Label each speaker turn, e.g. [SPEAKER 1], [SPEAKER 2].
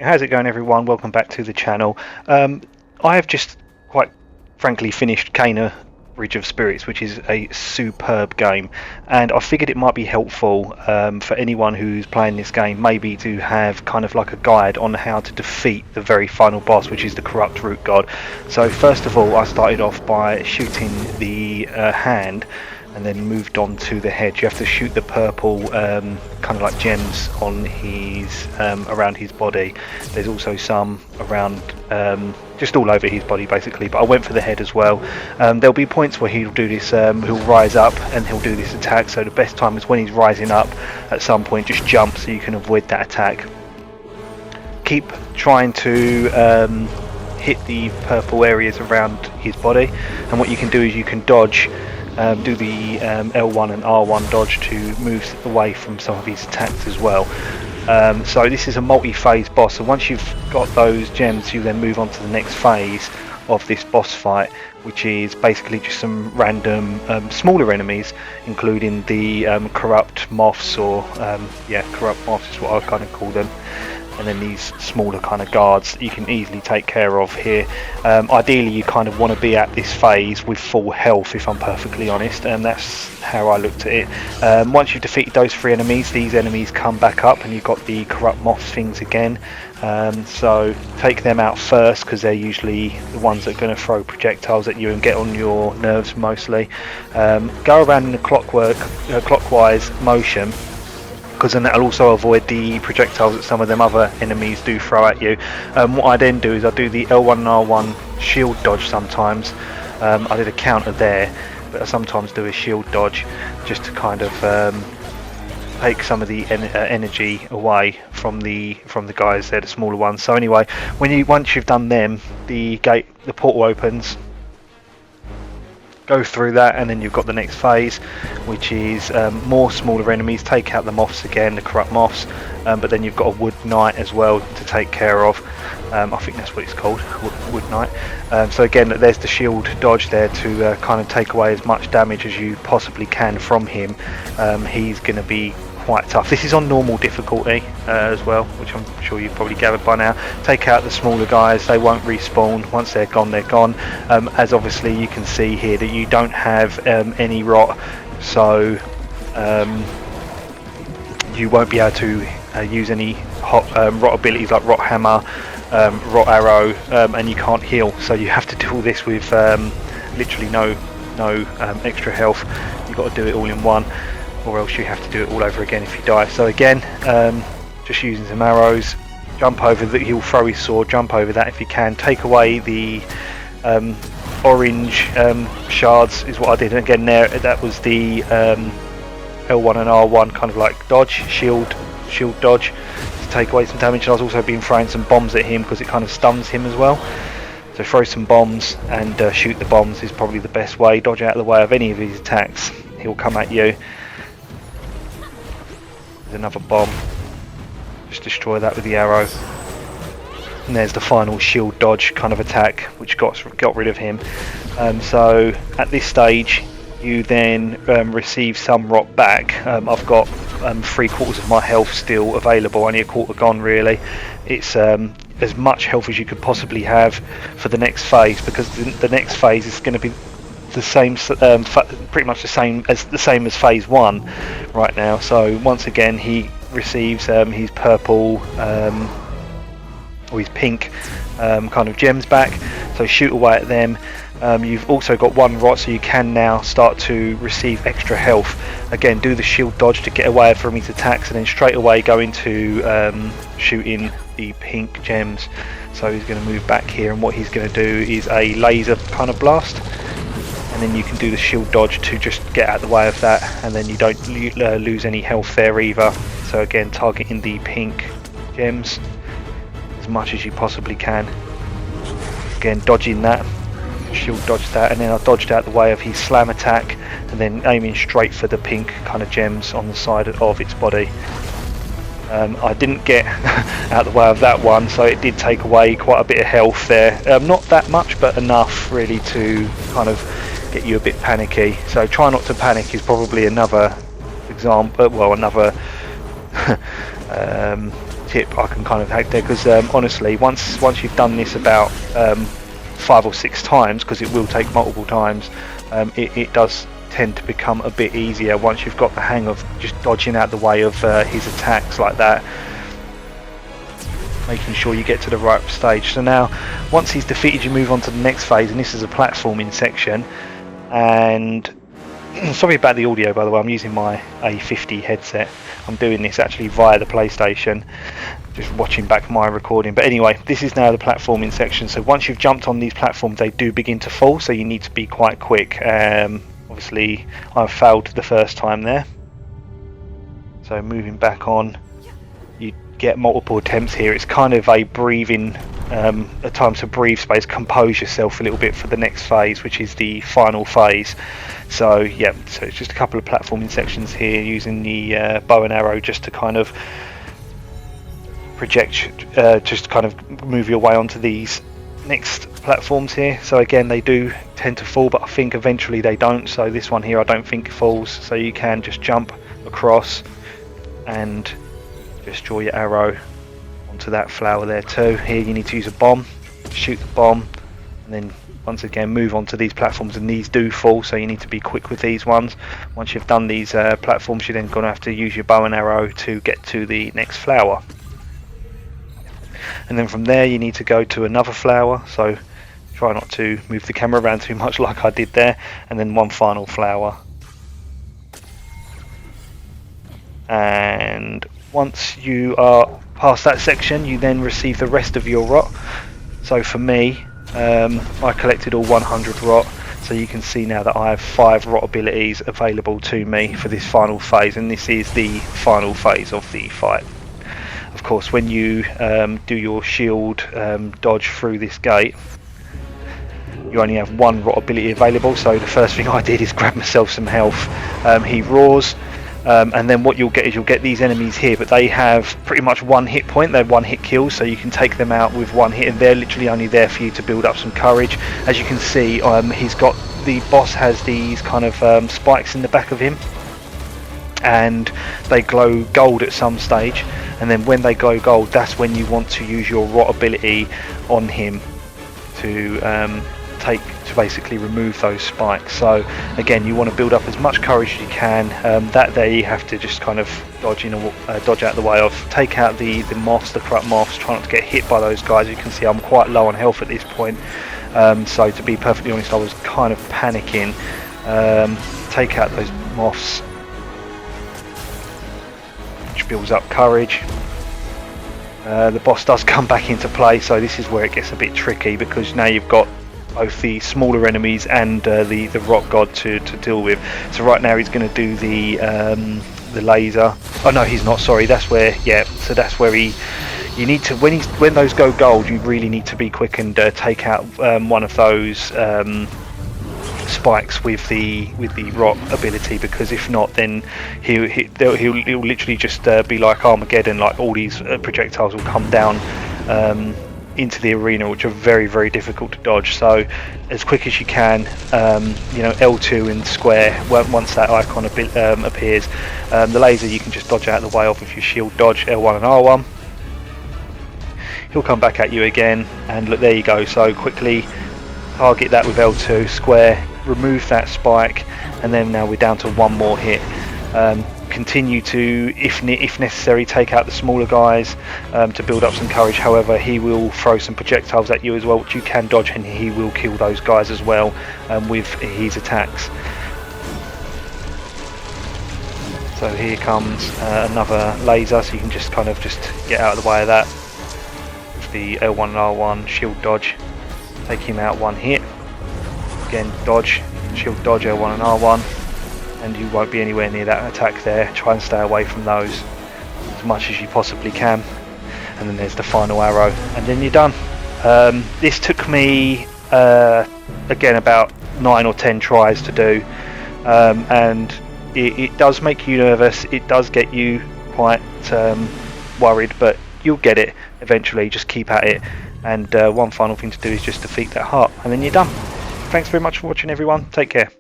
[SPEAKER 1] How's it going, everyone? Welcome back to the channel. I have just quite frankly finished Kena Bridge of Spirits, which is a superb game, and I figured it might be helpful for anyone who's playing this game, maybe to have kind of like a guide on how to defeat the very final boss, which is the Corrupt Root God. So first of all, I started off by shooting the hand, and then moved on to the head. You have to shoot the purple kind of like gems on his around his body. There's also some around just all over his body basically, but I went for the head as well. There'll be points where he'll do this, he'll rise up and he'll do this attack, so the best time is when he's rising up. At some point just jump so you can avoid that attack. Keep trying to hit the purple areas around his body, and what you can do is you can dodge, do the L1 and R1 dodge to move away from some of his attacks as well. So this is a multi-phase boss, so once you've got those gems you then move on to the next phase of this boss fight, which is basically just some random smaller enemies, including the corrupt moths, or corrupt moths is what I kind of call them, and then these smaller kind of guards that you can easily take care of here. Ideally you kind of want to be at this phase with full health, if I'm perfectly honest, and that's how I looked at it. Once you've defeated those three enemies, these enemies come back up and you've got the corrupt moth things again. So take them out first, because they're usually the ones that are going to throw projectiles at you and get on your nerves mostly. Go around in a clockwise motion, because then that'll also avoid the projectiles that some of them other enemies do throw at you. What I then do is I do the L1 and R1 shield dodge sometimes. I did a counter there, but I sometimes do a shield dodge just to kind of take some of the energy away from the guys there, the smaller ones. So anyway, once you've done them, the portal opens. Go through that, and then you've got the next phase, which is more smaller enemies. Take out the moths again, the corrupt moths, but then you've got a wood knight as well to take care of. I think that's what it's called, wood knight. So again, there's the shield dodge there to kind of take away as much damage as you possibly can from him. He's going to be quite tough. This is on normal difficulty as well, which I'm sure you've probably gathered by now. Take out the smaller guys, they won't respawn. Once they're gone, they're gone. As obviously you can see here that you don't have any rot, so you won't be able to use any rot abilities like rot hammer, rot arrow, and you can't heal, so you have to do all this with literally no extra health. You've got to do it all in one, or else you have to do it all over again if you die. So again, just using some arrows, jump over that. He'll throw his sword, jump over that if you can. Take away the orange shards is what I did. And again, there, that was the L1 and R1 kind of like dodge, shield dodge to take away some damage. And I was also been throwing some bombs at him because it kind of stuns him as well. So throw some bombs and shoot the bombs is probably the best way. Dodge out of the way of any of his attacks. He'll come at you. There's another bomb. Just destroy that with the arrow. And there's the final shield dodge kind of attack, which got rid of him. So at this stage, you then receive some rot back. I've got 3/4 of my health still available, only a quarter gone really. It's as much health as you could possibly have for the next phase, because the next phase is going to be the same, pretty much the same as phase 1 right now. So once again he receives his purple or his pink kind of gems back, so shoot away at them. You've also got 1 rot, so you can now start to receive extra health. Again, do the shield dodge to get away from his attacks, and then straight away go into shooting the pink gems. So he's going to move back here, and what he's going to do is a laser kind of blast, and then you can do the shield dodge to just get out of the way of that, and then you don't lose any health there either. So again, targeting the pink gems as much as you possibly can. Again, dodging that, shield dodge that, and then I dodged out the way of his slam attack, and then aiming straight for the pink kind of gems on the side of its body. I didn't get out the way of that one, so it did take away quite a bit of health there. Not that much, but enough really to kind of get you a bit panicky. So try not to panic is probably another example, well, another tip I can kind of hack there, because honestly, once you've done this about 5 or 6 times, because it will take multiple times, it does tend to become a bit easier once you've got the hang of just dodging out the way of his attacks like that, making sure you get to the right stage. So now once he's defeated, you move on to the next phase, and this is a platforming section. And sorry about the audio, by the way, I'm using my A50 headset. I'm doing this actually via the PlayStation, just watching back my recording. But anyway, this is now the platforming section. So once you've jumped on these platforms, they do begin to fall, so you need to be quite quick. Obviously I failed the first time there, so moving back on, you get multiple attempts here. It's kind of a breathing, a time to breathe space, compose yourself a little bit for the next phase, which is the final phase. So yeah, so it's just a couple of platforming sections here, using the bow and arrow just to kind of project, just to kind of move your way onto these next platforms here. So again, they do tend to fall, but I think eventually they don't. So this one here I don't think falls, so you can just jump across and just draw your arrow onto that flower there too. Here you need to use a bomb, shoot the bomb, and then once again move on to these platforms, and these do fall, so you need to be quick with these ones. Once you've done these platforms, you're then going to have to use your bow and arrow to get to the next flower. And then from there you need to go to another flower, so try not to move the camera around too much like I did there, and then one final flower. And once you are past that section, you then receive the rest of your rot. So for me, I collected all 100 rot, so you can see now that I have 5 rot abilities available to me for this final phase, and this is the final phase of the fight. Of course, when you do your shield dodge through this gate, you only have 1 rot ability available, so the first thing I did is grab myself some health. He roars, and then what you'll get is you'll get these enemies here, but they have pretty much 1 hit point. They're 1 hit kills, so you can take them out with 1 hit, and they're literally only there for you to build up some courage. As you can see, the boss has these kind of spikes in the back of him, and they glow gold at some stage, and then when they glow gold, that's when you want to use your rot ability on him to basically remove those spikes. So again, you want to build up as much courage as you can. That there you have to just kind of dodge out the way of. Take out the moths, the corrupt moths. Try not to get hit by those guys. You can see I'm quite low on health at this point, so to be perfectly honest, I was kind of panicking. Take out those moths, which builds up courage. The boss does come back into play, so this is where it gets a bit tricky, because now you've got both the smaller enemies and the rock god to deal with. So right now he's going to do the laser. Oh no, he's not, sorry. That's where, yeah, so that's where you need to, when those go gold, you really need to be quick and take out one of those spikes with the rot ability, because if not, then he'll literally just be like Armageddon. Like all these projectiles will come down into the arena, which are very, very difficult to dodge. So as quick as you can, you know, L2 and square, once that icon appears, the laser you can just dodge out of the way of with your shield dodge, L1 and R1. He'll come back at you again, and look, there you go. So quickly target that with L2, square, remove that spike, and then now we're down to 1 more hit. Continue to, if necessary, take out the smaller guys to build up some courage. However, he will throw some projectiles at you as well, which you can dodge, and he will kill those guys as well with his attacks. So here comes another laser, so you can just kind of get out of the way of that with the L1 and R1 shield dodge. Take him out 1 hit. Again, dodge, shield dodge, L1 and R1. And you won't be anywhere near that attack there. Try and stay away from those as much as you possibly can. And then there's the final arrow, and then you're done. This took me again about 9 or 10 tries to do, and it does make you nervous. It does get you quite worried, but you'll get it eventually. Just keep at it, and one final thing to do is just defeat that heart, and then you're done. Thanks very much for watching, everyone. Take care.